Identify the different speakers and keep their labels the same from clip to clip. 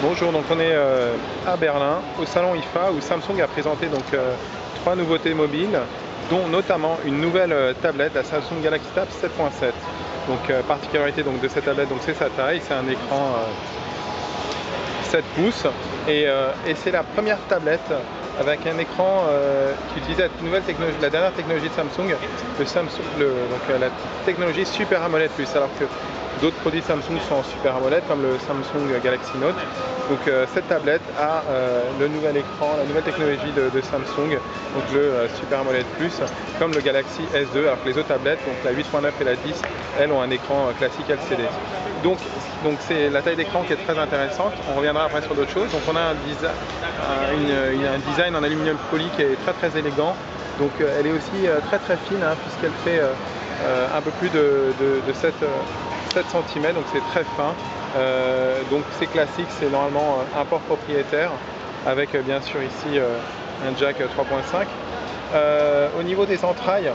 Speaker 1: Bonjour, donc on est à Berlin, au salon IFA, où Samsung a présenté donc trois nouveautés mobiles, dont notamment une nouvelle tablette, la Samsung Galaxy Tab 7.7. Donc particularité donc, de cette tablette, donc c'est sa taille, c'est un écran 7 pouces, et c'est la première tablette avec un écran qui utilisait la nouvelle technologie, la dernière technologie de Samsung, la technologie Super AMOLED+, alors que d'autres produits Samsung sont en Super AMOLED, comme le Samsung Galaxy Note. Donc cette tablette a le nouvel écran, la nouvelle technologie de Samsung, donc le Super AMOLED+, comme le Galaxy S2, alors que les autres tablettes, donc la 8.9 et la 10, elles ont un écran classique LCD. Donc c'est la taille d'écran qui est très intéressante. On reviendra après sur d'autres choses. Donc on a un design en aluminium poly qui est très élégant. Donc elle est aussi très fine, hein, puisqu'elle fait un peu plus de 7 cm, donc c'est très fin. Donc c'est classique, c'est normalement un port propriétaire avec bien sûr ici un jack 3.5. Au niveau des entrailles,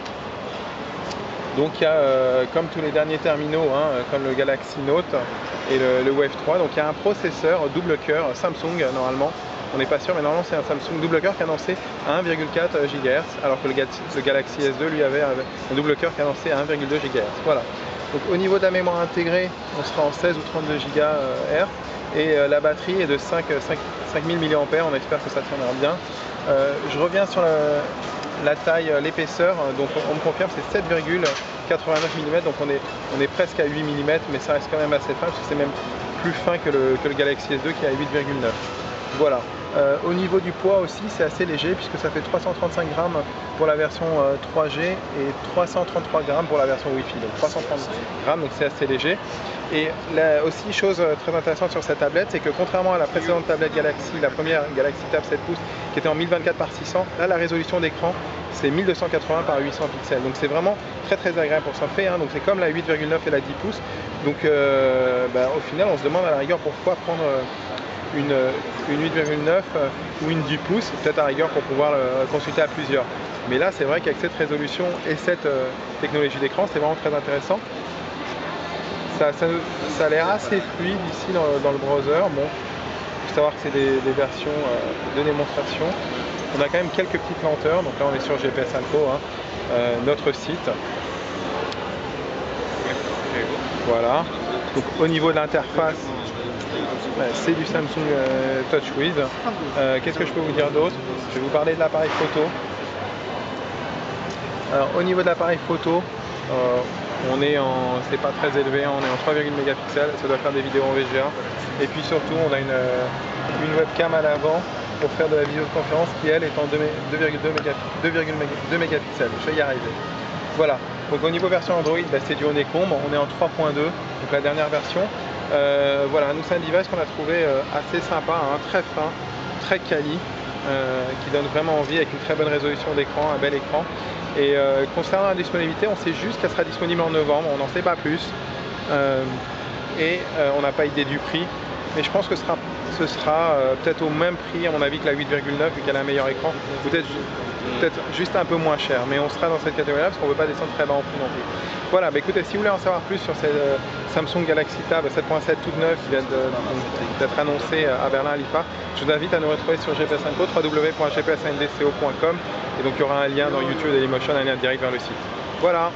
Speaker 1: donc il y a comme tous les derniers terminaux, hein, comme le Galaxy Note et le Wave 3, donc il y a un processeur double cœur Samsung normalement. On n'est pas sûr, mais normalement c'est un Samsung double cœur qui est annoncé à 1,4 GHz, alors que le Galaxy S2 lui avait un double cœur qui est annoncé à 1,2 GHz. Voilà. Donc au niveau de la mémoire intégrée, on sera en 16 ou 32 GHz et la batterie est de 5000 mAh, on espère que ça tiendra bien. Je reviens sur la taille, l'épaisseur, donc on me confirme c'est 7,89 mm, donc on est presque à 8 mm, mais ça reste quand même assez fin, parce que c'est même plus fin que le Galaxy S2 qui est à 8,9. Voilà. Au niveau du poids aussi, c'est assez léger, puisque ça fait 335 grammes pour la version 3G et 333 grammes pour la version Wi-Fi, donc 330 grammes, donc c'est assez léger. Et là aussi, chose très intéressante sur cette tablette, c'est que contrairement à la précédente tablette Galaxy, la première Galaxy Tab 7 pouces, qui était en 1024 par 600, là la résolution d'écran c'est 1280 par 800 pixels, donc c'est vraiment très agréable pour surfer, hein. Donc c'est comme la 8,9 et la 10 pouces, donc au final on se demande à la rigueur pourquoi prendre une 8,9 ou une 10 pouces, peut-être à rigueur pour pouvoir le consulter à plusieurs. Mais là c'est vrai qu'avec cette résolution et cette technologie d'écran, c'est vraiment très intéressant. Ça a l'air assez fluide ici dans le browser. Bon, il faut savoir que c'est des versions de démonstration. On a quand même quelques petites lenteurs, donc là on est sur GPS Info, hein, notre site. Voilà. Donc au niveau de l'interface, c'est du Samsung TouchWiz. Qu'est-ce que je peux vous dire d'autre? Je vais vous parler de l'appareil photo. Alors au niveau de l'appareil photo, c'est pas très élevé, on est en 3,1 mégapixels, ça doit faire des vidéos en VGA. Et puis surtout on a une webcam à l'avant pour faire de la vidéoconférence qui elle est en 2,2 mégapixels. Je vais y arriver. Voilà, donc au niveau version Android, c'est du Honeycomb, on est en 3.2, donc la dernière version. Voilà, nous c'est un device qu'on a trouvé assez sympa, hein, très fin, très quali, qui donne vraiment envie, avec une très bonne résolution d'écran, un bel écran. Et concernant la disponibilité, on sait juste qu'elle sera disponible en novembre, on n'en sait pas plus. On n'a pas idée du prix, mais je pense que ce sera peut-être au même prix à mon avis que la 8,9, vu qu'elle a un meilleur écran, peut-être juste un peu moins cher, mais on sera dans cette catégorie-là parce qu'on ne veut pas descendre très bas en prix non plus. Voilà, écoutez, si vous voulez en savoir plus sur cette Samsung Galaxy Tab 7.7 toute neuve qui vient d'être annoncée à Berlin à l'IFA, je vous invite à nous retrouver sur GPS Info, www.gpsndco.com, et donc il y aura un lien dans YouTube Dailymotion, un lien direct vers le site. Voilà.